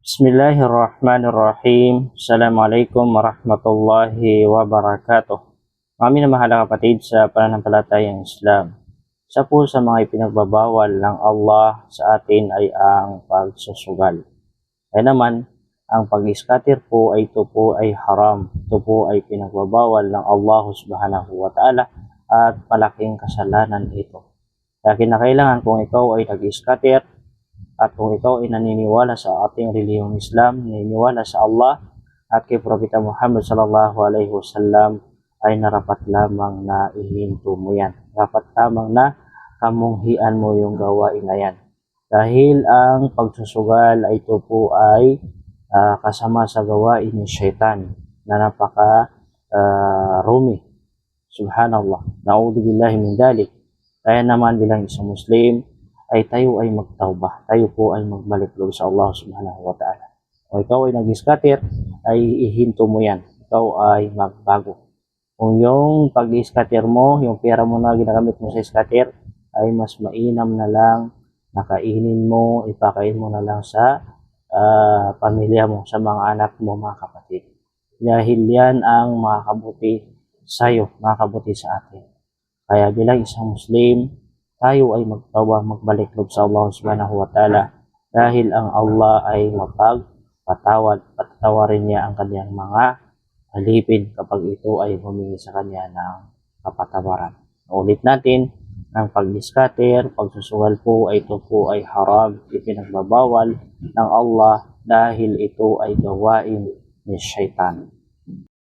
Bismillahirrahmanirrahim. Assalamualaikum warahmatullahi wabarakatuh. Mga minamahal kapatid sa pananampalatayang Islam. Isa po sa mga ipinagbabawal ng Allah sa atin ay ang pagsusugal. Kaya naman, ang pag-scatter po ay ito po ay haram. Ito po ay pinagbabawal ng Allah subhanahu wa ta'ala at malaking kasalanan ito. Kaya kinakailangan kung ikaw ay nag-scatter at kung ikaw ay naniniwala sa ating relihiyong Islam, naniniwala sa Allah at kay Propeta Muhammad sallallahu alaihi wasallam, ay narapat lamang na ihinto mo yan. Dapat lamang na kamunghian mo yung gawain na yan. Dahil ang pagsusugal ay ito po ay kasama sa gawain ni Shaitan na napaka rumi. Subhanallah. Na'udzubillahi min dalik. Kaya naman bilang isang Muslim, ay tayo ay magtawbah. Tayo po ay magbalik loob sa Allah subhanahu wa ta'ala. O ikaw ay nag-scatter, ay ihinto mo yan. Ikaw ay magbago. Kung yung pag-scatter mo, yung pera mo na ginagamit mo sa scatter, ay mas mainam na lang, nakainin mo, ipakain mo na lang sa pamilya mo, sa mga anak mo, mga kapatid. Dahil yan ang makakabuti sa'yo, makakabuti sa atin. Kaya bilang isang Muslim, tayo ay magtawbah, magbalik loob sa Allah subhanahu wa ta'ala, dahil ang Allah ay mapagpatawad, patatawarin niya ang kanyang mga alipin kapag ito ay humingi sa kanya ng kapatawaran. Ulit natin, ang pag-scatter, pagsusugal po ay ito po ay haram, ipinagbabawal ng Allah dahil ito ay gawain ni Shaitan.